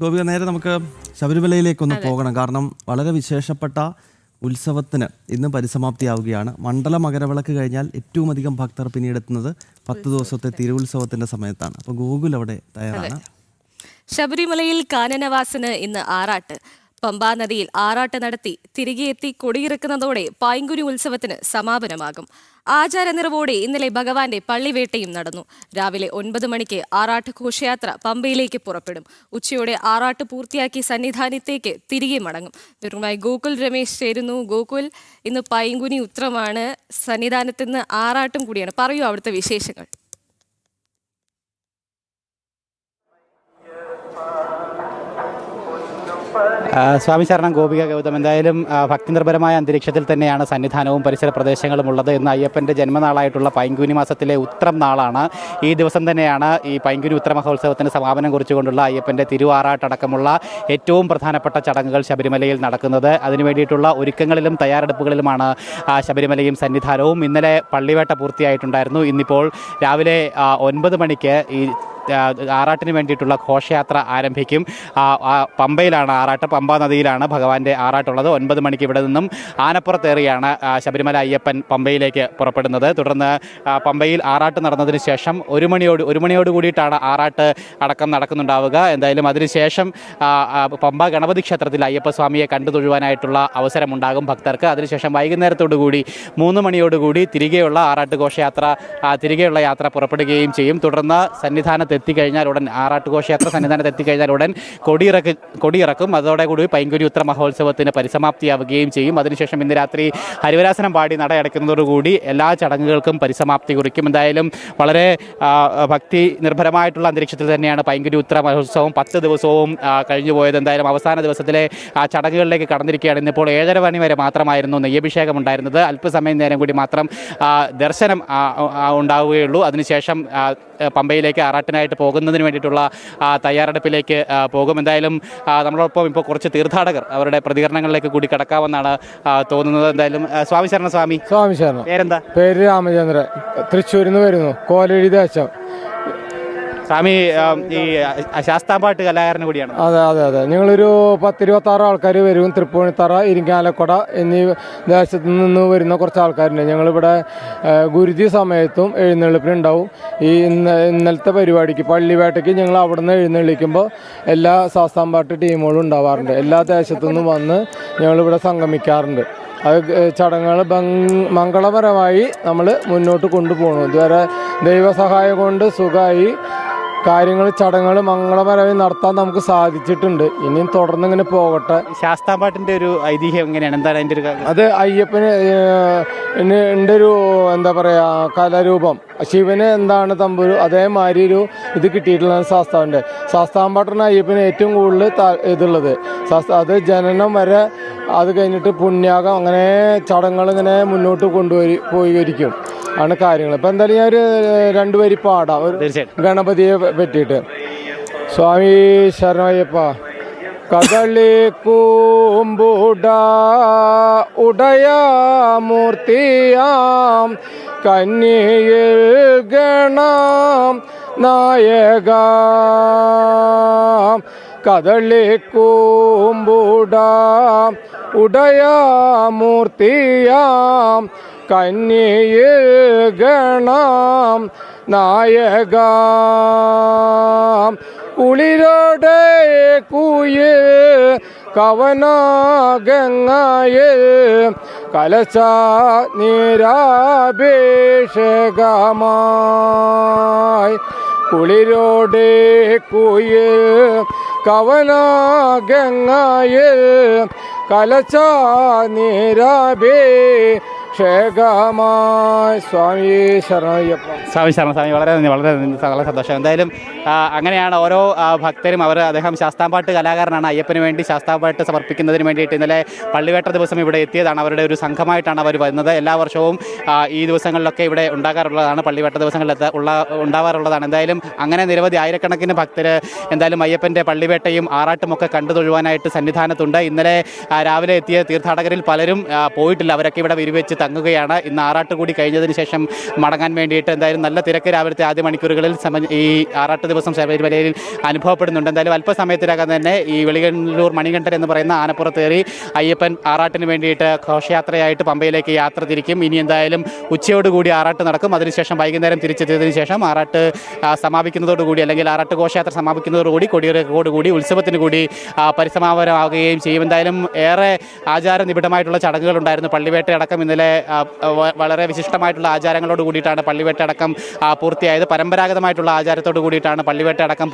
ഗോപിക, നേരെ നമുക്ക് ശബരിമലയിലേക്കൊന്ന് പോകണം. കാരണം വളരെ വിശേഷപ്പെട്ട ഉത്സവത്തിന് ഇന്ന് പരിസമാപ്തിയാവുകയാണ്. മണ്ഡല മകരവിളക്ക് കഴിഞ്ഞാൽ ഏറ്റവും അധികം ഭക്തർ പിന്നീടെത്തുന്നത് 10 ദിവസത്തെ തിരുവുത്സവത്തിന്റെ സമയത്താണ്. അപ്പോൾ ഗോകുൽ അവിടെ തയ്യാറാണ്. ശബരിമലയിൽ കാനനവാസന് ഇന്ന് ആറാട്ട്. പമ്പാ നദിയിൽ ആറാട്ട് നടത്തി തിരികെ എത്തി കൊടിയിറക്കുന്നതോടെ പൈങ്കുനി ഉത്സവത്തിന് സമാപനമാകും. ആചാരനിറവോടെ ഇന്നലെ ഭഗവാന്റെ പള്ളിവേട്ടയും നടന്നു. രാവിലെ 9 മണിക്ക് ആറാട്ട് ഘോഷയാത്ര പമ്പയിലേക്ക് പുറപ്പെടും. ഉച്ചയോടെ ആറാട്ട് പൂർത്തിയാക്കി സന്നിധാനത്തേക്ക് തിരികെ മടങ്ങും. വിവരങ്ങളുമായി ഗോകുൽ രമേശ് ചേരുന്നു. ഗോകുൽ, ഇന്ന് പൈങ്കുനി ഉത്രമാണ്, സന്നിധാനത്ത് നിന്ന് ആറാട്ടും കൂടിയാണ്. പറയൂ അവിടുത്തെ വിശേഷങ്ങൾ. സ്വാമി ശരണം. ഗോപിക ഗൗതം, എന്തായാലും ഭക്തിനിർഭരമായ അന്തരീക്ഷത്തിൽ തന്നെയാണ് സന്നിധാനവും പരിസര പ്രദേശങ്ങളും ഉള്ളത്. ഇന്ന് അയ്യപ്പൻ്റെ ജന്മനാളായിട്ടുള്ള പൈങ്കുനി മാസത്തിലെ ഉത്രം നാളാണ്. ഈ ദിവസം തന്നെയാണ് ഈ പൈങ്കുനി ഉത്ര മഹോത്സവത്തിന് സമാപനം കുറിച്ചുകൊണ്ടുള്ള അയ്യപ്പൻ്റെ തിരുവാറാട്ടടക്കമുള്ള ഏറ്റവും പ്രധാനപ്പെട്ട ചടങ്ങുകൾ ശബരിമലയിൽ നടക്കുന്നത്. അതിനു വേണ്ടിയിട്ടുള്ള ഒരുക്കങ്ങളിലും തയ്യാറെടുപ്പുകളിലുമാണ് ശബരിമലയും സന്നിധാനവും. ഇന്നലെ പള്ളിവേട്ട പൂർത്തിയായിട്ടുണ്ടായിരുന്നു. ഇന്നിപ്പോൾ രാവിലെ 9 മണിക്ക് ഈ ആറാട്ടിന് വേണ്ടിയിട്ടുള്ള ഘോഷയാത്ര ആരംഭിക്കും. പമ്പയിലാണ് ആറാട്ട്, പമ്പാ നദിയിലാണ് ഭഗവാന്റെ ആറാട്ടുള്ളത്. 9 മണിക്ക് ഇവിടെ നിന്നും ആനപ്പുറത്തേറിയാണ് ശബരിമല അയ്യപ്പൻ പമ്പയിലേക്ക് പുറപ്പെടുന്നത്. തുടർന്ന് പമ്പയിൽ ആറാട്ട് നടന്നതിന് ശേഷം 1 മണിയോട് കൂടിയിട്ടാണ് ആറാട്ട് അടക്കം നടക്കുന്നുണ്ടാവുക. എന്തായാലും അതിനുശേഷം പമ്പ ഗണപതി ക്ഷേത്രത്തിൽ അയ്യപ്പസ്വാമിയെ കണ്ടു തൊഴുവാനായിട്ടുള്ള അവസരമുണ്ടാകും ഭക്തർക്ക്. അതിനുശേഷം വൈകുന്നേരത്തോടുകൂടി 3 മണിയോടുകൂടി തിരികെയുള്ള ആറാട്ട് ഘോഷയാത്ര തിരികെയുള്ള യാത്ര പുറപ്പെടുകയും ചെയ്യും. തുടർന്ന് സന്നിധാനത്ത് എത്തിക്കഴിഞ്ഞാൽ ഉടൻ ആറാട്ട് ഘോഷയാത്ര സന്നിധാനത്ത് എത്തിക്കഴിഞ്ഞാൽ ഉടൻ കൊടിയിറക്കും. അതോടുകൂടി പൈങ്കുനി ഉത്ര മഹോത്സവത്തിന് പരിസമാപ്തിയാവുകയും ചെയ്യും. അതിനുശേഷം ഇന്ന് രാത്രി ഹരിവരാസനം പാടി നട അടയ്ക്കുന്നതോടുകൂടി എല്ലാ ചടങ്ങുകൾക്കും പരിസമാപ്തി കുറിക്കും. എന്തായാലും വളരെ ഭക്തി നിർഭരമായിട്ടുള്ള അന്തരീക്ഷത്തിൽ തന്നെയാണ് പൈങ്കുനി ഉത്ര മഹോത്സവം 10 ദിവസവും കഴിഞ്ഞു പോയത്. എന്തായാലും അവസാന ദിവസത്തിലെ ചടങ്ങുകളിലേക്ക് കടന്നിരിക്കുകയാണ്. ഇന്നിപ്പോൾ 7:30 മണി വരെ മാത്രമായിരുന്നു നെയ്യഭിഷേകം ഉണ്ടായിരുന്നത്. അല്പസമയം നേരം കൂടി മാത്രം ദർശനം ഉണ്ടാവുകയുള്ളൂ. അതിനുശേഷം പമ്പയിലേക്ക് ആറാട്ടിനായിട്ട് പോകുന്നതിന് വേണ്ടിയിട്ടുള്ള തയ്യാറെടുപ്പിലേക്ക് പോകും. എന്തായാലും നമ്മളോടൊപ്പം ഇപ്പോൾ കുറച്ച് തീർത്ഥാടകർ അവരുടെ പ്രതികരണങ്ങളിലേക്ക് കൂടി കടക്കാമെന്നാണ് തോന്നുന്നത്. എന്തായാലും സ്വാമി ശരണം. സ്വാമി ശരണം. പേരെന്താ? പേര് രാമചന്ദ്രൻ, തൃശ്ശൂരിൽ നിന്ന് വരുന്നു, കോലഴി ദേശം. സ്വാമി ഈ ശാസ്താംപാട്ട് കലാകാരന് കൂടിയാണ്. അതെ. ഞങ്ങളൊരു 10-26 ആൾക്കാർ വരും. തൃപ്പൂണിത്തറ, ഇരിങ്ങാലക്കുട എന്നീ ദേശത്ത് നിന്ന് വരുന്ന കുറച്ച് ആൾക്കാരുണ്ട്. ഞങ്ങളിവിടെ ഗുരുതി സമയത്തും എഴുന്നള്ളിപ്പിനുണ്ടാവും. ഈ ഇന്നലത്തെ പരിപാടിക്ക് പള്ളിവേട്ടയ്ക്ക് ഞങ്ങൾ അവിടെ നിന്ന് എഴുന്നള്ളിക്കുമ്പോൾ എല്ലാ ശാസ്താംപാട്ട് ടീമുകളും ഉണ്ടാവാറുണ്ട്. എല്ലാ ദേശത്തു നിന്നും വന്ന് ഞങ്ങളിവിടെ സംഗമിക്കാറുണ്ട്. അത് ചടങ്ങുകൾ മംഗളപരമായി നമ്മൾ മുന്നോട്ട് കൊണ്ടുപോകണം. ഇതുവരെ ദൈവസഹായം കൊണ്ട് സുഖമായി കാര്യങ്ങൾ ചടങ്ങുകൾ മംഗളപരമായി നടത്താൻ നമുക്ക് സാധിച്ചിട്ടുണ്ട്. ഇനിയും തുടർന്ന് ഇങ്ങനെ പോകട്ടെ. ശാസ്താംപാട്ടിൻ്റെ ഒരു ഐതിഹ്യം എങ്ങനെയാണ്? എന്താണ് അതിൻ്റെ ഒരു? അത് അയ്യപ്പന് എൻ്റെ ഒരു എന്താ പറയുക കലാരൂപം. ശിവന് എന്താണ് തമ്പുരു, അതേമാതിരി ഒരു ഇത് കിട്ടിയിട്ടുള്ള ശാസ്താവിൻ്റെ. ശാസ്താംപാട്ടിന് അയ്യപ്പന് ഏറ്റവും കൂടുതൽ ഇതുള്ളത്. അത് ജനനം വരെ, അത് കഴിഞ്ഞിട്ട് പുണ്യാകം, അങ്ങനെ ചടങ്ങുകൾ ഇങ്ങനെ മുന്നോട്ട് പോയിരിക്കും ആണ് കാര്യങ്ങൾ. ഇപ്പം എന്തായാലും ഞാൻ ഒരു 2 വരി പാടാം ഒരു ഗണപതിയെ പറ്റിയിട്ട്. സ്വാമി ശരണയ്യപ്പ. കദളി കൂമ്പുട ഉടയ മൂർത്തിയാം കന്യയിൽ ഗണം നായക. കദളി കൂമ്പുട ഉടയ മൂർത്തിയാം കന്യയിൽ ഗണം നായക. കുളിരോടെ കുയിൽ കവനഗംഗയിൽ കലശ നിരാഭിഷേകമായി. കുളിരോടെ കുയിൽ കവനഗംഗയിൽ കലശ നിരാഭിഷേകമായി. സ്വാമി ശരണയ്യപ്പ. സ്വാമി ശരണം. സ്വാമി വളരെ സന്തോഷം. എന്തായാലും അങ്ങനെയാണ് ഓരോ ഭക്തരും. അദ്ദേഹം ശാസ്താംപാട്ട് കലാകാരനാണ്. അയ്യപ്പന് വേണ്ടി ശാസ്താംപാട്ട് സമർപ്പിക്കുന്നതിന് വേണ്ടിയിട്ട് ഇന്നലെ പള്ളിവേട്ട ദിവസം ഇവിടെ എത്തിയതാണ്. അവരുടെ ഒരു സംഘമായിട്ടാണ് അവർ വരുന്നത്. എല്ലാ വർഷവും ഈ ദിവസങ്ങളിലൊക്കെ ഇവിടെ ഉണ്ടാകാറുള്ളതാണ്, പള്ളിവേട്ട ദിവസങ്ങളിൽ ഉണ്ടാവാറുള്ളതാണ്. എന്തായാലും അങ്ങനെ നിരവധി ആയിരക്കണക്കിന് ഭക്തർ എന്തായാലും അയ്യപ്പൻ്റെ പള്ളിവേട്ടയും ആറാട്ടുമൊക്കെ കണ്ടു തൊഴുവാനായിട്ട് സന്നിധാനത്തുണ്ട്. ഇന്നലെ രാവിലെ എത്തിയ തീർത്ഥാടകരിൽ പലരും പോയിട്ടില്ല. അവരൊക്കെ ഇവിടെ വിരിവെച്ച് തങ്ങുകയാണ്. ഇന്ന് ആറാട്ട് കൂടി കഴിഞ്ഞതിന് ശേഷം മടങ്ങാൻ വേണ്ടിയിട്ട് എന്തായാലും നല്ല തിരക്ക് രാവിലത്തെ ആദ്യ മണിക്കൂറുകളിൽ ഈ ആറാട്ട് ദിവസം ശബരിമലയിൽ അനുഭവപ്പെടുന്നുണ്ട്. എന്തായാലും അല്പസമയത്തിനകം തന്നെ ഈ വെളികല്ലൂർ മണികണ്ഠൻ എന്ന് പറയുന്ന ആനപ്പുറത്തേറി അയ്യപ്പൻ ആറാട്ടിന് വേണ്ടിയിട്ട് ഘോഷയാത്രയായിട്ട് പമ്പയിലേക്ക് യാത്ര തിരിക്കും. ഇനി എന്തായാലും ഉച്ചയോടുകൂടി ആറാട്ട് നടക്കും. അതിനുശേഷം വൈകുന്നേരം തിരിച്ചെത്തിയതിനു ശേഷം ആറാട്ട് സമാപിക്കുന്നതോടുകൂടി അല്ലെങ്കിൽ ആറാട്ട് ഘോഷയാത്ര സമാപിക്കുന്നതോടുകൂടി കൊടിയിറക്കോടുകൂടി ഉത്സവത്തിന് കൂടി പരിസമാപനമാവുകയും ചെയ്യും. എന്തായാലും ഏറെ ആചാരനിബിഡമായിട്ടുള്ള ചടങ്ങുകളുണ്ടായിരുന്നു. പള്ളിവേട്ടയടക്കം ഇന്നലെ വളരെ വിശിഷ്ടമായിട്ടുള്ള ആചാരങ്ങളോട് കൂടിയിട്ടാണ് പള്ളിവേട്ടയടക്കം പൂർത്തിയായത്. പരമ്പരാഗതമായിട്ടുള്ള ആചാരത്തോടു കൂടിയിട്ടാണ് പള്ളിവേട്ടയടക്കം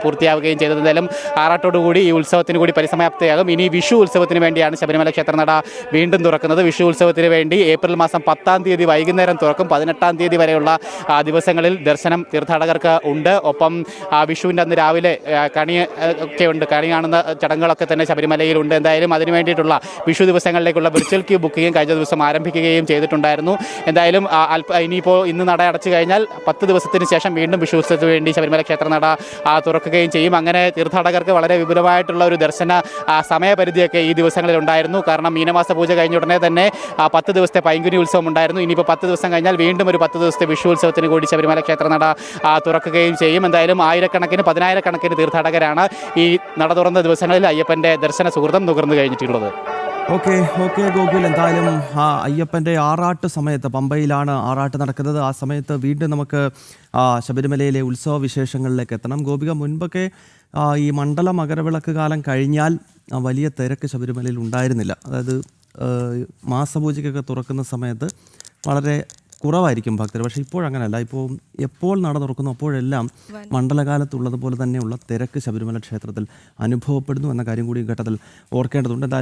പൂർത്തിയാവുകയും ചെയ്തത്. എന്തായാലും ആറാട്ടോടുകൂടി ഈ ഉത്സവത്തിന് കൂടി പരിസമാപ്തിയാകും. ഇനി വിഷു ഉത്സവത്തിന് വേണ്ടിയാണ് ശബരിമല ക്ഷേത്രനട വീണ്ടും തുറക്കുന്നത്. വിഷു ഉത്സവത്തിന് വേണ്ടി ഏപ്രിൽ മാസം 10-ാം തീയതി വൈകുന്നേരം തുറക്കും. 18-ാം തീയതി വരെയുള്ള ദിവസങ്ങളിൽ ദർശനം തീർത്ഥാടകർക്ക് ഉണ്ട്. ഒപ്പം വിഷുവിൻ്റെ അന്ന് രാവിലെ കണി ഒക്കെ ഉണ്ട്. കണി കാണുന്ന ചടങ്ങുകളൊക്കെ തന്നെ ശബരിമലയിലുണ്ട്. എന്തായാലും അതിനു വേണ്ടിയിട്ടുള്ള വിഷു ദിവസങ്ങളിലേക്കുള്ള വിർച്വൽ ക്യൂ ബുക്കിംഗ് കഴിഞ്ഞ ദിവസം ആരംഭിക്കുകയും ചെയ്തിട്ടുണ്ടായിരുന്നു. എന്തായാലും ഇനിയിപ്പോൾ ഇന്ന് നട അടച്ചു കഴിഞ്ഞാൽ 10 ദിവസത്തിന് ശേഷം വീണ്ടും വിഷു ഉത്സവത്തിന് വേണ്ടി ശബരിമല ക്ഷേത്രനട തുറക്കുകയും ചെയ്യും. അങ്ങനെ തീർത്ഥാടകർക്ക് വളരെ വിപുലമായിട്ടുള്ള ഒരു ദർശന സമയപരിധിയൊക്കെ ഈ ദിവസങ്ങളിൽ ഉണ്ടായിരുന്നു. കാരണം മീനമാസ പൂജ കഴിഞ്ഞ ഉടനെ തന്നെ 10 ദിവസത്തെ പൈങ്കുനി ഉത്സവം ഉണ്ടായിരുന്നു. ഇനിയിപ്പോൾ 10 ദിവസം കഴിഞ്ഞാൽ വീണ്ടും ഒരു 10 ദിവസത്തെ വിഷു ഉത്സവത്തിന് കൂടി ശബരിമല ക്ഷേത്രനട തുറക്കുകയും ചെയ്യും. എന്തായാലും ആയിരക്കണക്കിന് 10,000-കണക്കിന് തീർത്ഥാടകരാണ് ഈ നട തുറന്ന ദിവസങ്ങളിൽ അയ്യപ്പൻ്റെ ദർശന സുഹൃതം നുകർന്നു കഴിഞ്ഞിട്ടുള്ളത്. ഓക്കെ ഗോകുൽ, എന്തായാലും അയ്യപ്പൻ്റെ ആറാട്ട് സമയത്ത് പമ്പയിലാണ് ആറാട്ട് നടക്കുന്നത്. ആ സമയത്ത് വീണ്ടും നമുക്ക് ശബരിമലയിലെ ഉത്സവ വിശേഷങ്ങളിലേക്ക് എത്തണം. ഗോപിക, മുൻപൊക്കെ ഈ മണ്ഡല മകരവിളക്ക് കാലം കഴിഞ്ഞാൽ വലിയ തിരക്ക് ശബരിമലയിൽ ഉണ്ടായിരുന്നില്ല. അതായത് മാസപൂജയ്ക്കൊക്കെ തുറക്കുന്ന സമയത്ത് വളരെ കുറവായിരിക്കും ഭക്തർ. പക്ഷേ ഇപ്പോഴങ്ങനെയല്ല. ഇപ്പോൾ എപ്പോൾ നട തുറക്കുന്നു അപ്പോഴെല്ലാം മണ്ഡലകാലത്തുള്ളതുപോലെ തന്നെയുള്ള തിരക്ക് ശബരിമല ക്ഷേത്രത്തിൽ അനുഭവപ്പെടുന്നു എന്ന കാര്യം കൂടി ഘട്ടത്തിൽ ഓർക്കേണ്ടതുണ്ട്.